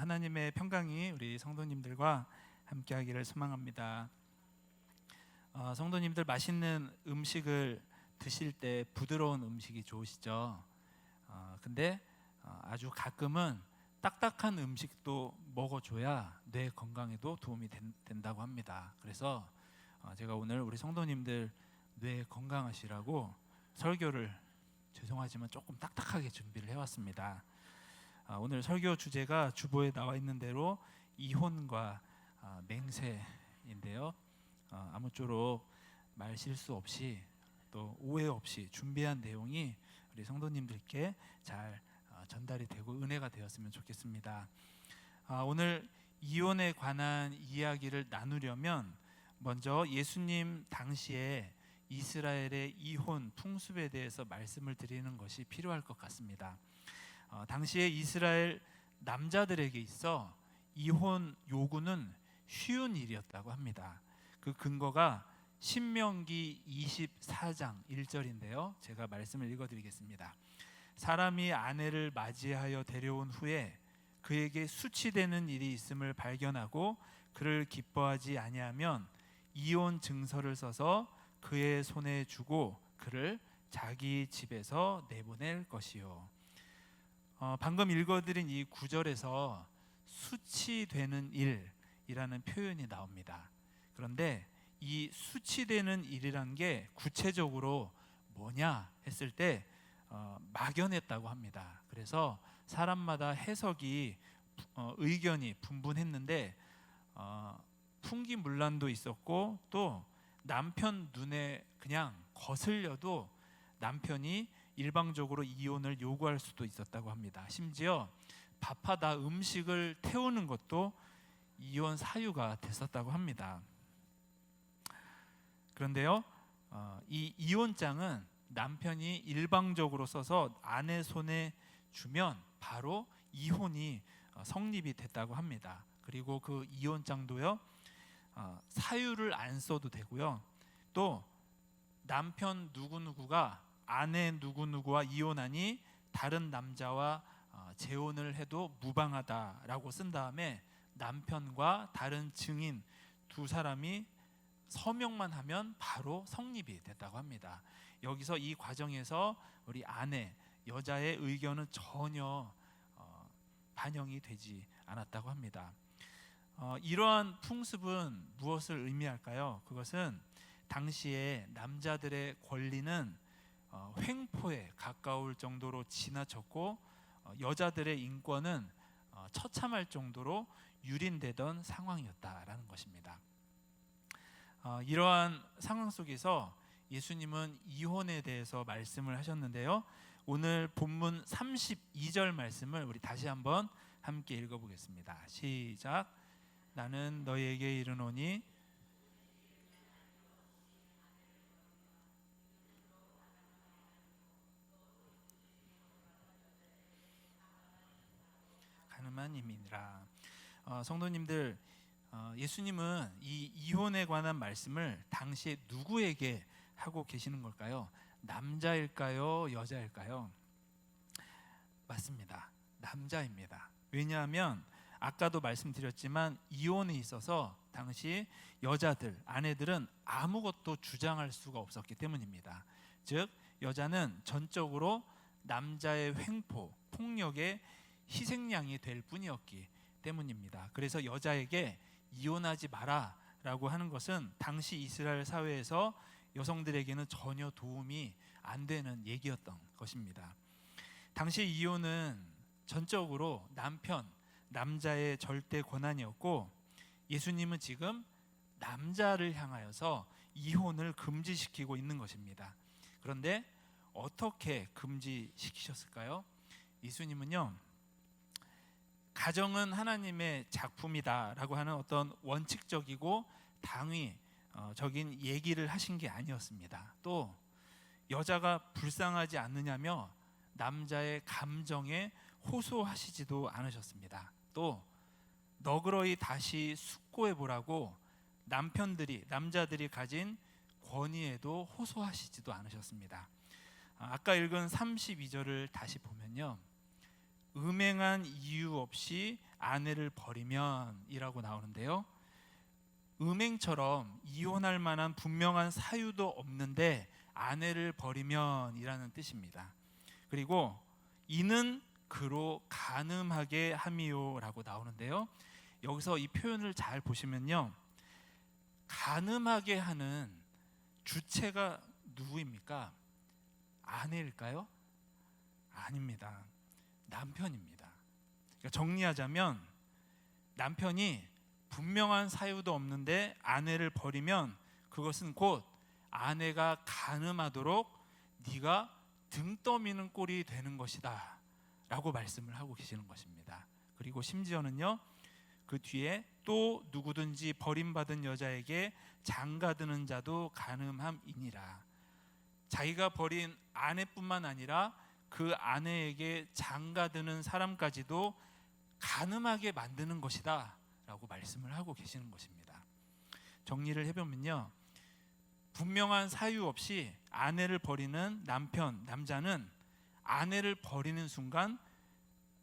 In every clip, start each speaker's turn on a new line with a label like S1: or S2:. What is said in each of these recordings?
S1: 하나님의 평강이 우리 성도님들과 함께하기를 소망합니다. 성도님들 맛있는 음식을 드실 때 부드러운 음식이 좋으시죠? 근데 아주 가끔은 딱딱한 음식도 먹어줘야 뇌 건강에도 도움이 된다고 합니다. 그래서 제가 오늘 우리 성도님들 뇌 건강하시라고 설교를 죄송하지만 조금 딱딱하게 준비를 해왔습니다. 오늘 설교 주제가 주보에 나와 있는 대로 이혼과 맹세인데요. 아무쪼록 말 실수 없이 또 오해 없이 준비한 내용이 우리 성도님들께 잘 전달이 되고 은혜가 되었으면 좋겠습니다. 오늘 이혼에 관한 이야기를 나누려면 먼저 예수님 당시에 이스라엘의 이혼 풍습에 대해서 말씀을 드리는 것이 필요할 것 같습니다. 당시에 이스라엘 남자들에게 있어 이혼 요구는 쉬운 일이었다고 합니다. 그 근거가 신명기 24장 1절인데요. 제가 말씀을 읽어드리겠습니다. 사람이 아내를 맞이하여 데려온 후에 그에게 수치되는 일이 있음을 발견하고 그를 기뻐하지 아니하면 이혼 증서를 써서 그의 손에 주고 그를 자기 집에서 내보낼 것이요. 방금 읽어드린 이 구절에서 수치되는 일이라는 표현이 나옵니다. 그런데 이 수치되는 일이란 게 구체적으로 뭐냐 했을 때 막연했다고 합니다. 그래서 사람마다 해석이 의견이 분분했는데 풍기문란도 있었고 또 남편 눈에 그냥 거슬려도 남편이 일방적으로 이혼을 요구할 수도 있었다고 합니다. 심지어 밥하다 음식을 태우는 것도 이혼 사유가 됐었다고 합니다. 그런데요, 이 이혼장은 남편이 일방적으로 써서 아내 손에 주면 바로 이혼이 성립이 됐다고 합니다. 그리고 그 이혼장도요, 사유를 안 써도 되고요. 또 남편 누구누구가 아내 누구누구와 이혼하니 다른 남자와 재혼을 해도 무방하다라고 쓴 다음에 남편과 다른 증인 두 사람이 서명만 하면 바로 성립이 됐다고 합니다. 여기서 이 과정에서 우리 아내, 여자의 의견은 전혀 반영이 되지 않았다고 합니다. 이러한 풍습은 무엇을 의미할까요? 그것은 당시에 남자들의 권리는 횡포에 가까울 정도로 지나쳤고 여자들의 인권은 처참할 정도로 유린되던 상황이었다라는 것입니다. 이러한 상황 속에서 예수님은 이혼에 대해서 말씀을 하셨는데요. 오늘 본문 32절 말씀을 우리 다시 한번 함께 읽어보겠습니다. 시작. 나는 너희에게 이르노니 가늠한 임이니라. 성도님들, 예수님은 이 이혼에 관한 말씀을 당시에 누구에게 하고 계시는 걸까요? 남자일까요? 여자일까요? 맞습니다. 남자입니다. 왜냐하면 아까도 말씀드렸지만 이혼에 있어서 당시 여자들, 아내들은 아무것도 주장할 수가 없었기 때문입니다. 즉 여자는 전적으로 남자의 횡포, 폭력의 희생양이 될 뿐이었기 때문입니다. 그래서 여자에게 이혼하지 마라 라고 하는 것은 당시 이스라엘 사회에서 여성들에게는 전혀 도움이 안 되는 얘기였던 것입니다. 당시 이혼은 전적으로 남자의 절대 권한이었고 예수님은 지금 남자를 향하여서 이혼을 금지시키고 있는 것입니다. 그런데 어떻게 금지시키셨을까요? 예수님은요, 가정은 하나님의 작품이다라고 하는 어떤 원칙적이고 당위적인 얘기를 하신 게 아니었습니다. 또 여자가 불쌍하지 않느냐며 남자의 감정에 호소하시지도 않으셨습니다. 또 너그러이 다시 숙고해 보라고 남자들이 가진 권위에도 호소하시지도 않으셨습니다. 아까 읽은 32절을 다시 보면요, 음행한 이유 없이 아내를 버리면이라고 나오는데요. 음행처럼 이혼할 만한 분명한 사유도 없는데 아내를 버리면이라는 뜻입니다. 그리고 이는 그로 간음하게 함이요라고 나오는데요. 여기서 이 표현을 잘 보시면요, 간음하게 하는 주체가 누구입니까? 아내일까요? 아닙니다. 남편입니다. 그러니까 정리하자면 남편이 분명한 사유도 없는데 아내를 버리면 그것은 곧 아내가 간음하도록 네가 등 떠미는 꼴이 되는 것이다 라고 말씀을 하고 계시는 것입니다. 그리고 심지어는요, 그 뒤에 또 누구든지 버림받은 여자에게 장가드는 자도 간음함이니라. 자기가 버린 아내뿐만 아니라 그 아내에게 장가드는 사람까지도 간음하게 만드는 것이다 라고 말씀을 하고 계시는 것입니다. 정리를 해보면요, 분명한 사유 없이 아내를 버리는 남자는 아내를 버리는 순간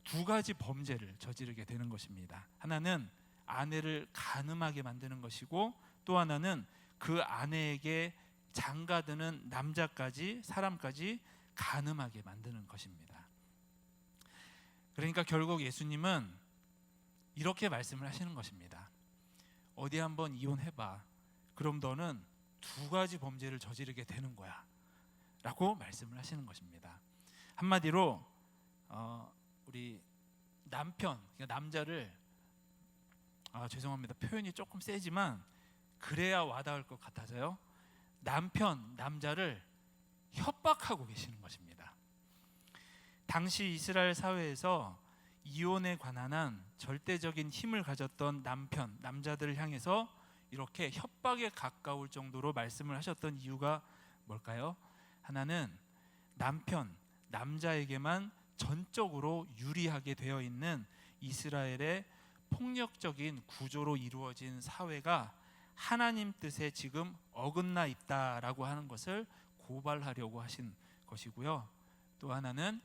S1: 두 가지 범죄를 저지르게 되는 것입니다. 하나는 아내를 간음하게 만드는 것이고, 또 하나는 그 아내에게 장가드는 사람까지 간음하게 만드는 것입니다. 그러니까 결국 예수님은 이렇게 말씀을 하시는 것입니다. 어디 한번 이혼해봐. 그럼 너는 두 가지 범죄를 저지르게 되는 거야 라고 말씀을 하시는 것입니다. 한마디로 우리 남편, 그러니까 남자를 죄송합니다. 표현이 조금 세지만 그래야 와닿을 것 같아서요. 남자를 협박하고 계시는 것입니다. 당시 이스라엘 사회에서 이혼에 관한 한 절대적인 힘을 가졌던 남자들을 향해서 이렇게 협박에 가까울 정도로 말씀을 하셨던 이유가 뭘까요? 하나는 남자에게만 전적으로 유리하게 되어 있는 이스라엘의 폭력적인 구조로 이루어진 사회가 하나님 뜻에 지금 어긋나 있다라고 하는 것을 고발하려고 하신 것이고요. 또 하나는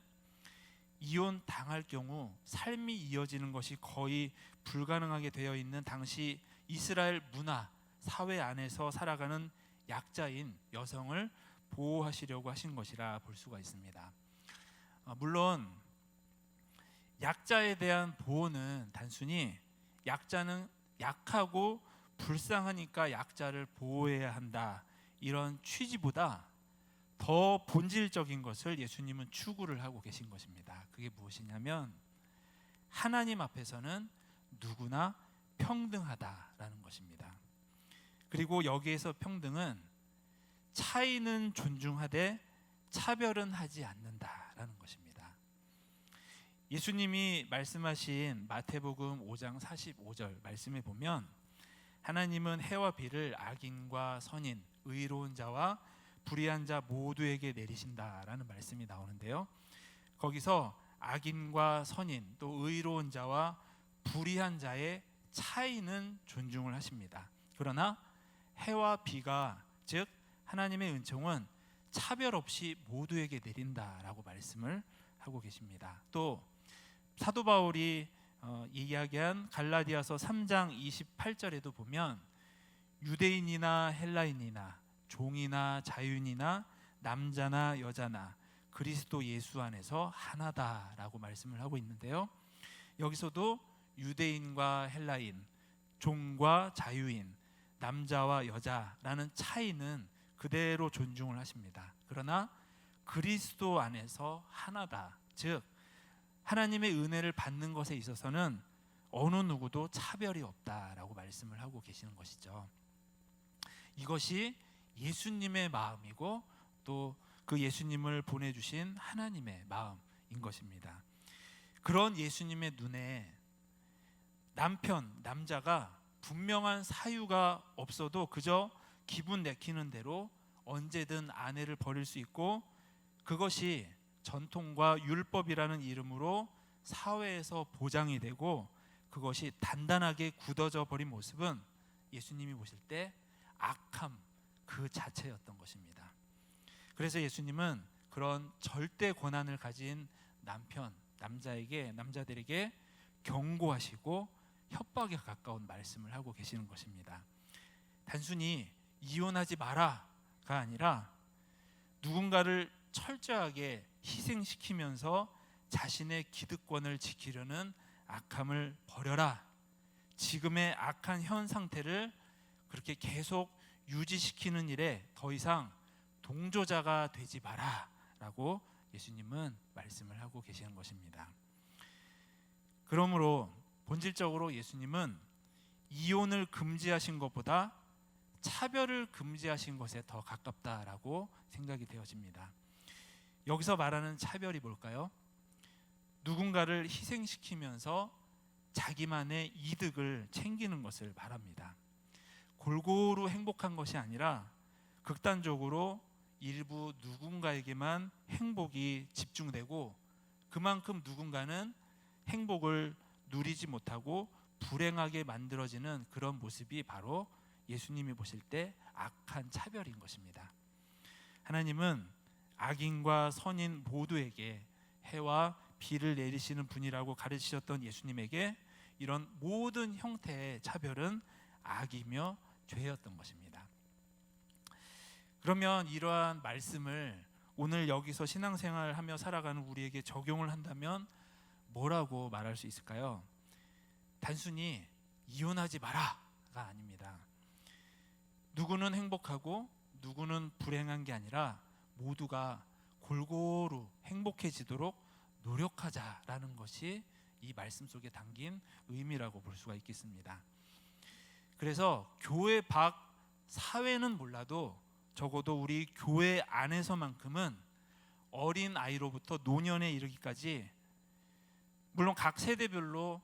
S1: 이혼 당할 경우 삶이 이어지는 것이 거의 불가능하게 되어 있는 당시 이스라엘 문화, 사회 안에서 살아가는 약자인 여성을 보호하시려고 하신 것이라 볼 수가 있습니다. 물론 약자에 대한 보호는 단순히 약자는 약하고 불쌍하니까 약자를 보호해야 한다, 이런 취지보다 더 본질적인 것을 예수님은 추구를 하고 계신 것입니다. 그게 무엇이냐면 하나님 앞에서는 누구나 평등하다라는 것입니다. 그리고 여기에서 평등은 차이는 존중하되 차별은 하지 않는다라는 것입니다. 예수님이 말씀하신 마태복음 5장 45절 말씀에 보면 하나님은 해와 비를 악인과 선인, 의로운 자와 불의한 자 모두에게 내리신다라는 말씀이 나오는데요. 거기서 악인과 선인, 또 의로운 자와 불의한 자의 차이는 존중을 하십니다. 그러나 해와 비가, 즉 하나님의 은총은 차별 없이 모두에게 내린다라고 말씀을 하고 계십니다. 또 사도 바울이 이야기한 갈라디아서 3장 28절에도 보면 유대인이나 헬라인이나 종이나 자유인이나 남자나 여자나 그리스도 예수 안에서 하나다라고 말씀을 하고 있는데요. 여기서도 유대인과 헬라인, 종과 자유인, 남자와 여자라는 차이는 그대로 존중을 하십니다. 그러나 그리스도 안에서 하나다, 즉 하나님의 은혜를 받는 것에 있어서는 어느 누구도 차별이 없다라고 말씀을 하고 계시는 것이죠. 이것이 예수님의 마음이고 또 그 예수님을 보내주신 하나님의 마음인 것입니다. 그런 예수님의 눈에 남자가 분명한 사유가 없어도 그저 기분 내키는 대로 언제든 아내를 버릴 수 있고, 그것이 전통과 율법이라는 이름으로 사회에서 보장이 되고 그것이 단단하게 굳어져 버린 모습은 예수님이 보실 때 악함 그 자체였던 것입니다. 그래서 예수님은 그런 절대 권한을 가진 남자들에게 경고하시고 협박에 가까운 말씀을 하고 계시는 것입니다. 단순히 이혼하지 마라가 아니라 누군가를 철저하게 희생시키면서 자신의 기득권을 지키려는 악함을 버려라. 지금의 악한 현 상태를 그렇게 계속 유지시키는 일에 더 이상 동조자가 되지 마라 라고 예수님은 말씀을 하고 계시는 것입니다. 그러므로 본질적으로 예수님은 이혼을 금지하신 것보다 차별을 금지하신 것에 더 가깝다라고 생각이 되어집니다. 여기서 말하는 차별이 뭘까요? 누군가를 희생시키면서 자기만의 이득을 챙기는 것을 말합니다. 골고루 행복한 것이 아니라 극단적으로 일부 누군가에게만 행복이 집중되고 그만큼 누군가는 행복을 누리지 못하고 불행하게 만들어지는 그런 모습이 바로 예수님이 보실 때 악한 차별인 것입니다. 하나님은 악인과 선인 모두에게 해와 비를 내리시는 분이라고 가르치셨던 예수님에게 이런 모든 형태의 차별은 악이며 죄였던 것입니다. 그러면 이러한 말씀을 오늘 여기서 신앙생활하며 살아가는 우리에게 적용을 한다면 뭐라고 말할 수 있을까요? 단순히 이혼하지 마라가 아닙니다. 누구는 행복하고 누구는 불행한 게 아니라 모두가 골고루 행복해지도록 노력하자라는 것이 이 말씀 속에 담긴 의미라고 볼 수가 있겠습니다. 그래서 교회 밖 사회는 몰라도 적어도 우리 교회 안에서만큼은 어린 아이로부터 노년에 이르기까지 물론 각 세대별로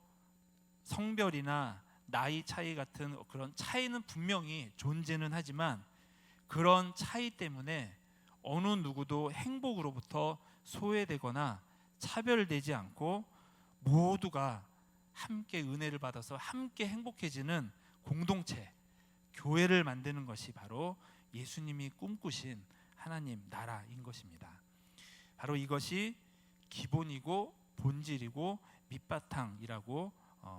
S1: 성별이나 나이 차이 같은 그런 차이는 분명히 존재는 하지만 그런 차이 때문에 어느 누구도 행복으로부터 소외되거나 차별되지 않고 모두가 함께 은혜를 받아서 함께 행복해지는 공동체, 교회를 만드는 것이 바로 예수님이 꿈꾸신 하나님 나라인 것입니다. 바로 이것이 기본이고 본질이고 밑바탕이라고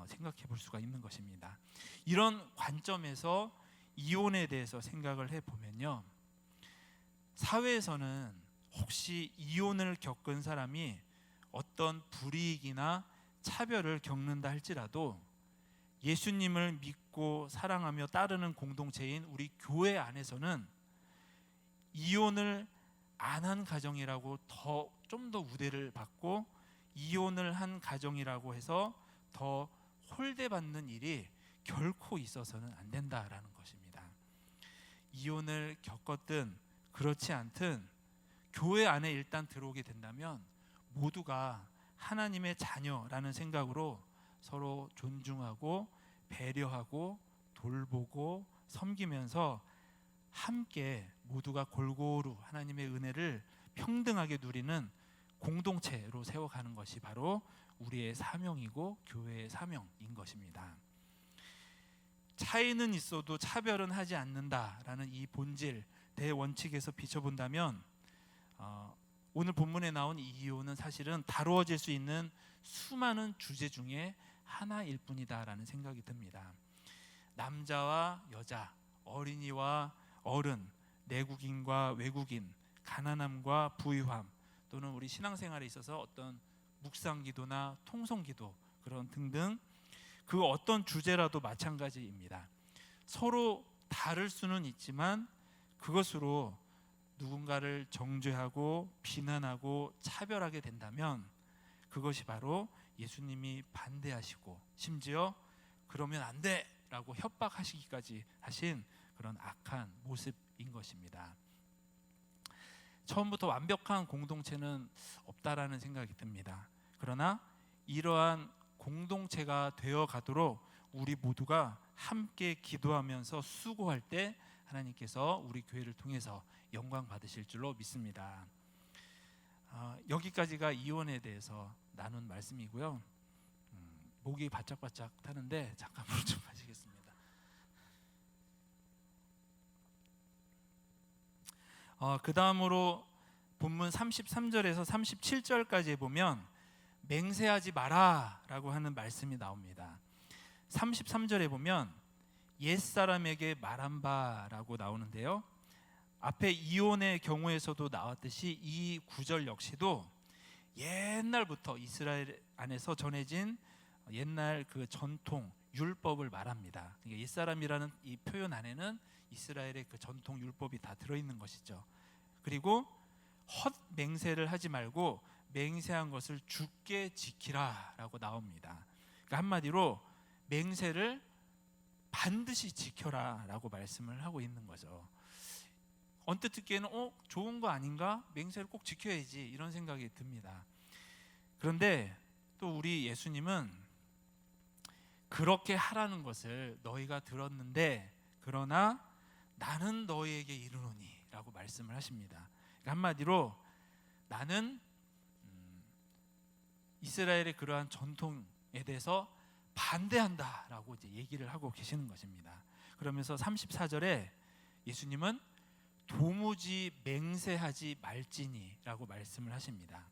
S1: 생각해 볼 수가 있는 것입니다. 이런 관점에서 이혼에 대해서 생각을 해보면요, 사회에서는 혹시 이혼을 겪은 사람이 어떤 불이익이나 차별을 겪는다 할지라도 예수님을 믿고 사랑하며 따르는 공동체인 우리 교회 안에서는 이혼을 안 한 가정이라고 좀 더 우대를 받고 이혼을 한 가정이라고 해서 더 홀대받는 일이 결코 있어서는 안 된다라는 것입니다. 이혼을 겪었든 그렇지 않든 교회 안에 일단 들어오게 된다면 모두가 하나님의 자녀라는 생각으로 서로 존중하고 배려하고 돌보고 섬기면서 함께 모두가 골고루 하나님의 은혜를 평등하게 누리는 공동체로 세워가는 것이 바로 우리의 사명이고 교회의 사명인 것입니다. 차이는 있어도 차별은 하지 않는다라는 이 본질 대원칙에서 비춰본다면 오늘 본문에 나온 이 이혼은 사실은 다루어질 수 있는 수많은 주제 중에 하나일 뿐이다라는 생각이 듭니다. 남자와 여자, 어린이와 어른, 내국인과 외국인, 가난함과 부유함, 또는 우리 신앙생활에 있어서 어떤 묵상기도나 통성기도 그런 등등 그 어떤 주제라도 마찬가지입니다. 서로 다를 수는 있지만 그것으로 누군가를 정죄하고 비난하고 차별하게 된다면 그것이 바로 예수님이 반대하시고 심지어 그러면 안 돼라고 협박하시기까지 하신 그런 악한 모습인 것입니다. 처음부터 완벽한 공동체는 없다라는 생각이 듭니다. 그러나 이러한 공동체가 되어 가도록 우리 모두가 함께 기도하면서 수고할 때 하나님께서 우리 교회를 통해서 영광 받으실 줄로 믿습니다. 여기까지가 이혼에 대해서 나눈 말씀이고요. 목이 바짝바짝 타는데 잠깐 물 좀 마시겠습니다. 그 다음으로 본문 33절에서 37절까지 보면 맹세하지 마라라고 하는 말씀이 나옵니다. 33절에 보면 옛사람에게 말한 바라고 나오는데요. 앞에 이혼의 경우에서도 나왔듯이 이 구절 역시도 옛날부터 이스라엘 안에서 전해진 옛날 그 전통 율법을 말합니다. 그러니까 옛사람이라는 이 표현 안에는 이스라엘의 그 전통 율법이 다 들어있는 것이죠. 그리고 헛 맹세를 하지 말고 맹세한 것을 굳게 지키라라고 나옵니다. 그러니까 한마디로 맹세를 반드시 지켜라라고 말씀을 하고 있는 거죠. 언뜻 듣기에는 좋은 거 아닌가? 맹세를 꼭 지켜야지 이런 생각이 듭니다. 그런데 또 우리 예수님은 그렇게 하라는 것을 너희가 들었는데 그러나 나는 너희에게 이르노니 라고 말씀을 하십니다. 그러니까 한마디로 나는 이스라엘의 그러한 전통에 대해서 반대한다 라고 이제 얘기를 하고 계시는 것입니다. 그러면서 34절에 예수님은 도무지 맹세하지 말지니 라고 말씀을 하십니다.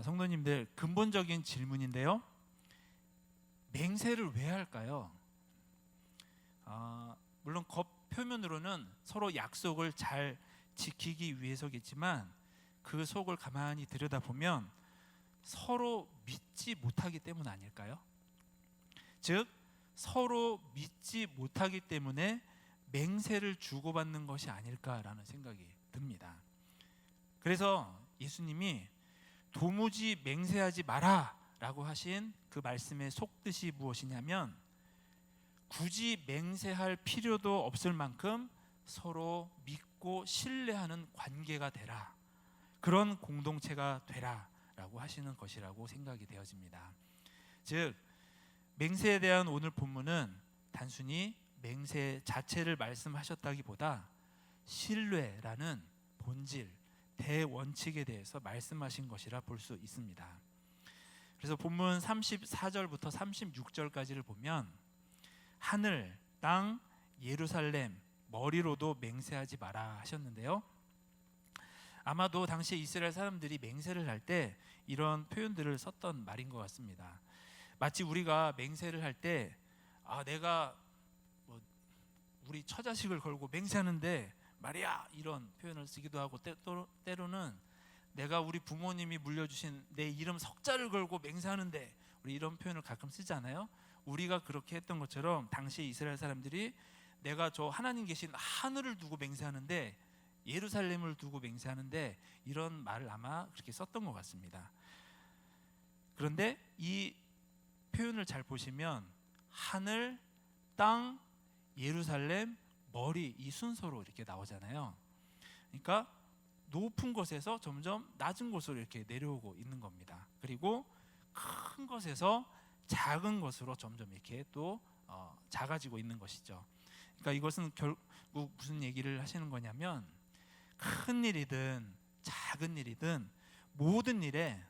S1: 성도님들, 근본적인 질문인데요, 맹세를 왜 할까요? 물론 겉표면으로는 서로 약속을 잘 지키기 위해서겠지만 그 속을 가만히 들여다보면 서로 믿지 못하기 때문 아닐까요? 즉 서로 믿지 못하기 때문에 맹세를 주고받는 것이 아닐까라는 생각이 듭니다. 그래서 예수님이 도무지 맹세하지 마라 라고 하신 그 말씀의 속뜻이 무엇이냐면 굳이 맹세할 필요도 없을 만큼 서로 믿고 신뢰하는 관계가 되라, 그런 공동체가 되라 라고 하시는 것이라고 생각이 되어집니다. 즉 맹세에 대한 오늘 본문은 단순히 맹세 자체를 말씀하셨다기보다 신뢰라는 본질, 대원칙에 대해서 말씀하신 것이라 볼 수 있습니다. 그래서 본문 34절부터 36절까지를 보면 하늘, 땅, 예루살렘, 머리로도 맹세하지 마라 하셨는데요. 아마도 당시 이스라엘 사람들이 맹세를 할 때 이런 표현들을 썼던 말인 것 같습니다. 마치 우리가 맹세를 할 때 내가 우리 처자식을 걸고 맹세하는데 말이야 이런 표현을 쓰기도 하고 때로는 내가 우리 부모님이 물려주신 내 이름 석자를 걸고 맹세하는데 우리 이런 표현을 가끔 쓰잖아요. 우리가 그렇게 했던 것처럼 당시 이스라엘 사람들이 내가 저 하나님 계신 하늘을 두고 맹세하는데, 예루살렘을 두고 맹세하는데, 이런 말을 아마 그렇게 썼던 것 같습니다. 그런데 이 표현을 잘 보시면 하늘, 땅, 예루살렘, 머리, 이 순서로 이렇게 나오잖아요. 그러니까 높은 곳에서 점점 낮은 곳으로 이렇게 내려오고 있는 겁니다. 그리고 큰 것에서 작은 것으로 점점 이렇게 또 작아지고 있는 것이죠. 그러니까 이것은 결국 무슨 얘기를 하시는 거냐면 큰 일이든 작은 일이든 모든 일에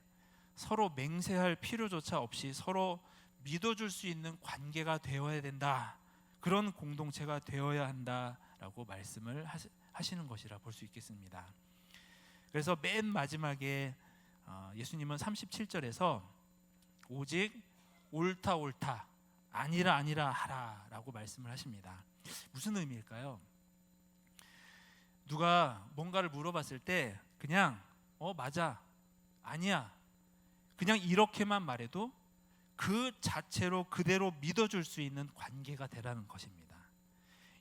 S1: 서로 맹세할 필요조차 없이 서로 믿어줄 수 있는 관계가 되어야 된다, 그런 공동체가 되어야 한다라고 말씀을 하시는 것이라 볼 수 있겠습니다. 그래서 맨 마지막에 예수님은 37절에서 오직 옳다 옳다, 아니라 아니라 하라라고 말씀을 하십니다. 무슨 의미일까요? 누가 뭔가를 물어봤을 때 그냥 맞아, 아니야, 그냥 이렇게만 말해도 그 자체로 그대로 믿어줄 수 있는 관계가 되라는 것입니다.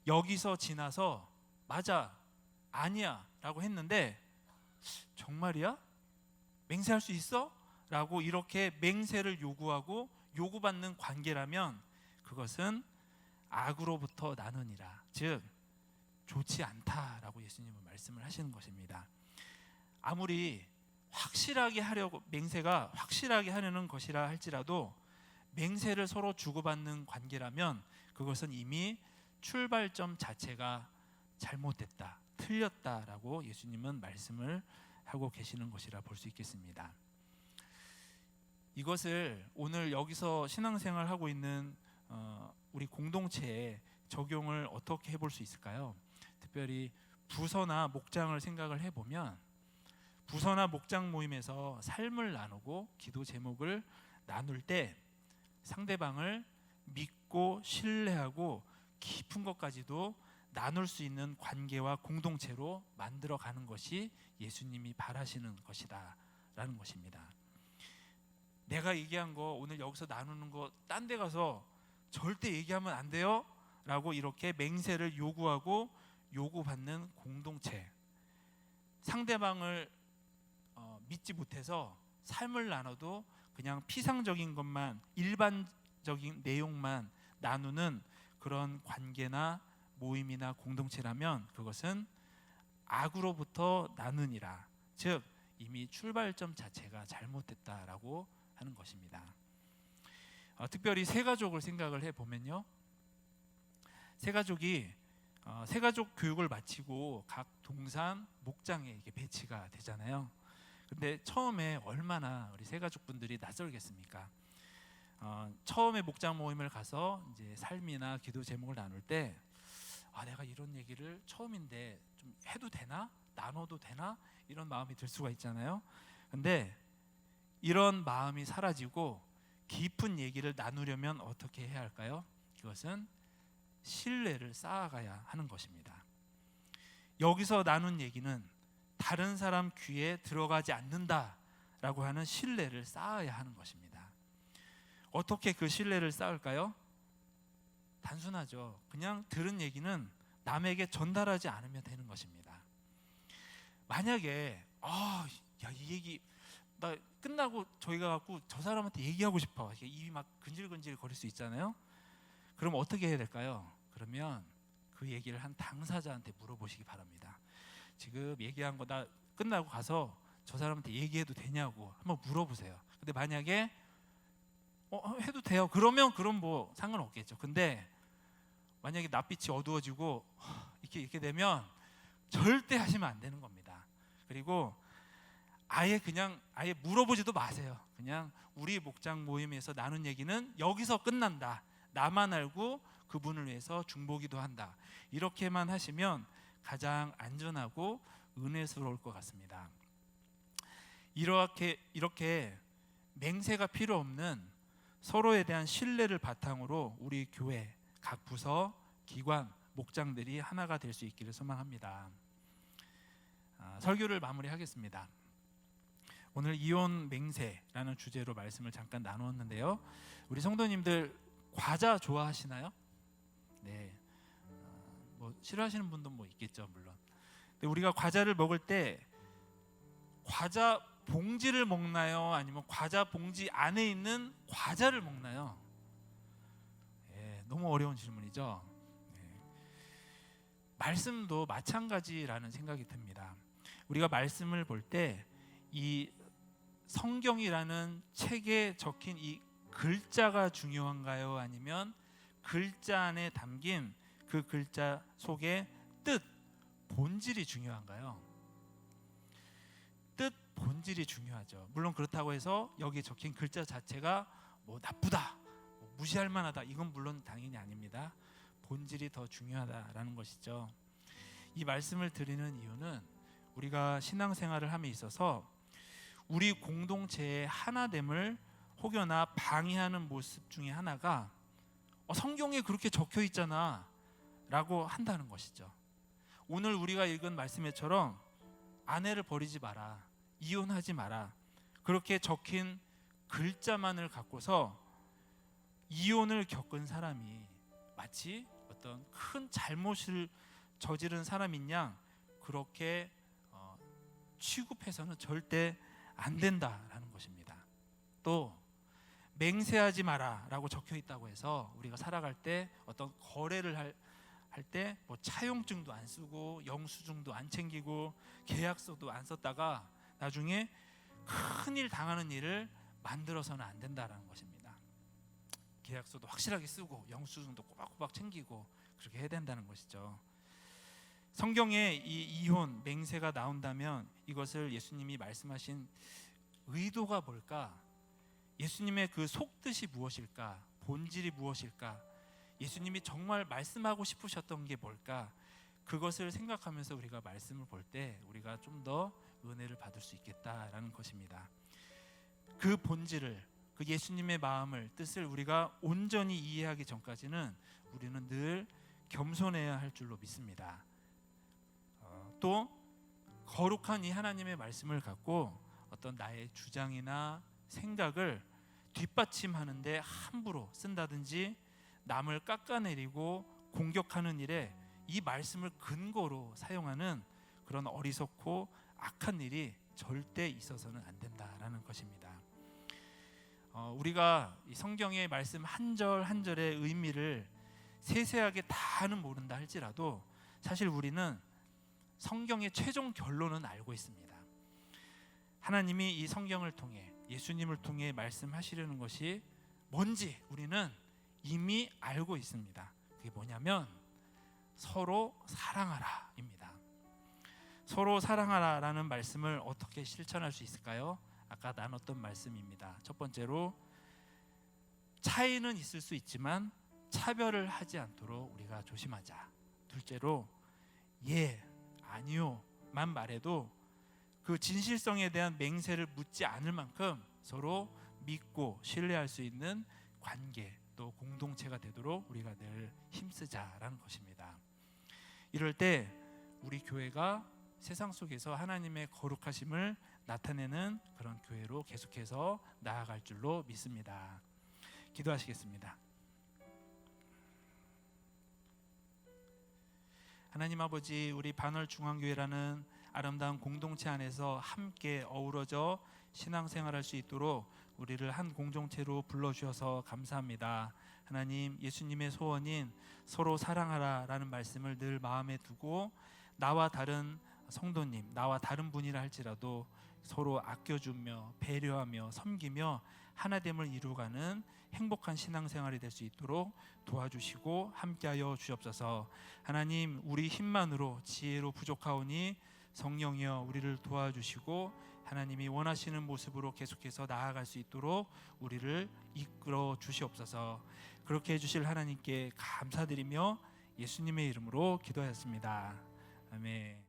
S1: 여기서 지나서 맞아, 아니야 라고 했는데 정말이야? 맹세할 수 있어? 라고 이렇게 맹세를 요구하고 요구받는 관계라면 그것은 악으로부터 나느니라, 즉 좋지 않다라고 예수님은 말씀을 하시는 것입니다. 아무리 확실하게 하려고 맹세가 확실하게 하려는 것이라 할지라도 맹세를 서로 주고받는 관계라면 그것은 이미 출발점 자체가 잘못됐다, 틀렸다라고 예수님은 말씀을 하고 계시는 것이라 볼 수 있겠습니다. 이것을 오늘 여기서 신앙생활 하고 있는 우리 공동체에 적용을 어떻게 해볼 수 있을까요? 특별히 부서나 목장을 생각을 해보면 부서나 목장 모임에서 삶을 나누고 기도 제목을 나눌 때 상대방을 믿고 신뢰하고 깊은 것까지도 나눌 수 있는 관계와 공동체로 만들어가는 것이 예수님이 바라시는 것이다 라는 것입니다. 내가 얘기한 거 오늘 여기서 나누는 거 딴 데 가서 절대 얘기하면 안 돼요 라고 이렇게 맹세를 요구하고 요구받는 공동체, 상대방을 믿지 못해서 삶을 나눠도 그냥 피상적인 것만, 일반적인 내용만 나누는 그런 관계나 모임이나 공동체라면 그것은 악으로부터 나느니라, 즉 이미 출발점 자체가 잘못됐다라고 하는 것입니다. 특별히 새가족을 생각을 해보면요, 새가족이 새가족 교육을 마치고 각 동산 목장에 이렇게 배치가 되잖아요. 근데 처음에 얼마나 우리 새가족분들이 낯설겠습니까? 처음에 목장 모임을 가서 이제 삶이나 기도 제목을 나눌 때 내가 이런 얘기를 처음인데 좀 해도 되나? 나눠도 되나? 이런 마음이 들 수가 있잖아요. 근데 이런 마음이 사라지고 깊은 얘기를 나누려면 어떻게 해야 할까요? 그것은 신뢰를 쌓아가야 하는 것입니다. 여기서 나눈 얘기는 다른 사람 귀에 들어가지 않는다라고 하는 신뢰를 쌓아야 하는 것입니다. 어떻게 그 신뢰를 쌓을까요? 단순하죠. 그냥 들은 얘기는 남에게 전달하지 않으면 되는 것입니다. 만약에 이 얘기 나 끝나고 저희가 갖고 저 사람한테 얘기하고 싶어, 입이 막 근질근질 거릴 수 있잖아요. 그럼 어떻게 해야 될까요? 그러면 그 얘기를 한 당사자한테 물어보시기 바랍니다. 지금 얘기한 거 나 끝나고 가서 저 사람한테 얘기해도 되냐고 한번 물어보세요. 근데 만약에 해도 돼요, 그럼 뭐 상관없겠죠. 근데 만약에 낯빛이 어두워지고 이렇게 되면 절대 하시면 안 되는 겁니다. 그리고 아예 물어보지도 마세요. 그냥 우리 목장 모임에서 나눈 얘기는 여기서 끝난다, 나만 알고 그분을 위해서 중보기도 한다, 이렇게만 하시면 가장 안전하고 은혜스러울 것 같습니다. 이렇게 맹세가 필요 없는 서로에 대한 신뢰를 바탕으로 우리 교회 각 부서, 기관, 목장들이 하나가 될 수 있기를 소망합니다. 설교를 마무리하겠습니다. 오늘 이혼 맹세라는 주제로 말씀을 잠깐 나누었는데요. 우리 성도님들 과자 좋아하시나요? 네. 뭐 싫어하시는 분도 뭐 있겠죠, 물론. 근데 우리가 과자를 먹을 때 과자 봉지를 먹나요? 아니면 과자 봉지 안에 있는 과자를 먹나요? 너무 어려운 질문이죠. 말씀도 마찬가지라는 생각이 듭니다. 우리가 말씀을 볼 때 이 성경이라는 책에 적힌 이 글자가 중요한가요? 아니면 글자 안에 담긴 그 글자 속의 뜻, 본질이 중요한가요? 뜻, 본질이 중요하죠. 물론 그렇다고 해서 여기 적힌 글자 자체가 뭐 나쁘다, 뭐 무시할 만하다, 이건 물론 당연히 아닙니다. 본질이 더 중요하다라는 것이죠. 이 말씀을 드리는 이유는 우리가 신앙생활을 함에 있어서 우리 공동체의 하나됨을 혹여나 방해하는 모습 중에 하나가 성경에 그렇게 적혀 있잖아 라고 한다는 것이죠. 오늘 우리가 읽은 말씀처럼 아내를 버리지 마라, 이혼하지 마라, 그렇게 적힌 글자만을 갖고서 이혼을 겪은 사람이 마치 어떤 큰 잘못을 저지른 사람인 양 그렇게 취급해서는 절대 안 된다라는 것입니다. 또 맹세하지 마라 라고 적혀 있다고 해서 우리가 살아갈 때 어떤 거래를 할 때 뭐 차용증도 안 쓰고 영수증도 안 챙기고 계약서도 안 썼다가 나중에 큰일 당하는 일을 만들어서는 안 된다라는 것입니다. 계약서도 확실하게 쓰고 영수증도 꼬박꼬박 챙기고 그렇게 해야 된다는 것이죠. 성경에 이 이혼, 맹세가 나온다면 이것을 예수님이 말씀하신 의도가 뭘까? 예수님의 그 속뜻이 무엇일까? 본질이 무엇일까? 예수님이 정말 말씀하고 싶으셨던 게 뭘까? 그것을 생각하면서 우리가 말씀을 볼 때 우리가 좀 더 은혜를 받을 수 있겠다라는 것입니다. 그 본질을, 그 예수님의 마음을, 뜻을 우리가 온전히 이해하기 전까지는 우리는 늘 겸손해야 할 줄로 믿습니다. 또 거룩한 이 하나님의 말씀을 갖고 어떤 나의 주장이나 생각을 뒷받침하는데 함부로 쓴다든지 남을 깎아내리고 공격하는 일에 이 말씀을 근거로 사용하는 그런 어리석고 악한 일이 절대 있어서는 안 된다라는 것입니다. 우리가 이 성경의 말씀 한 절 한 절의 의미를 세세하게 다는 모른다 할지라도 사실 우리는 성경의 최종 결론은 알고 있습니다. 하나님이 이 성경을 통해, 예수님을 통해 말씀하시려는 것이 뭔지 우리는 이미 알고 있습니다. 그게 뭐냐면 서로 사랑하라입니다. 서로 사랑하라라는 말씀을 어떻게 실천할 수 있을까요? 아까 나눴던 말씀입니다. 첫 번째로 차이는 있을 수 있지만 차별을 하지 않도록 우리가 조심하자. 둘째로 예, 아니요만 말해도 그 진실성에 대한 맹세를 묻지 않을 만큼 서로 믿고 신뢰할 수 있는 관계, 또 공동체가 되도록 우리가 늘 힘쓰자라는 것입니다. 이럴 때 우리 교회가 세상 속에서 하나님의 거룩하심을 나타내는 그런 교회로 계속해서 나아갈 줄로 믿습니다. 기도하시겠습니다. 하나님 아버지, 우리 반월중앙교회라는 아름다운 공동체 안에서 함께 어우러져 신앙생활할 수 있도록 우리를 한 공동체로 불러주셔서 감사합니다. 하나님, 예수님의 소원인 서로 사랑하라라는 말씀을 늘 마음에 두고 나와 다른 성도님, 나와 다른 분이라 할지라도 서로 아껴주며 배려하며 섬기며 하나됨을 이루어가는 행복한 신앙생활이 될 수 있도록 도와주시고 함께하여 주옵소서. 하나님, 우리 힘만으로 지혜로 부족하오니 성령이여 우리를 도와주시고 하나님이 원하시는 모습으로 계속해서 나아갈 수 있도록 우리를 이끌어 주시옵소서. 그렇게 해주실 하나님께 감사드리며 예수님의 이름으로 기도하였습니다. 아멘.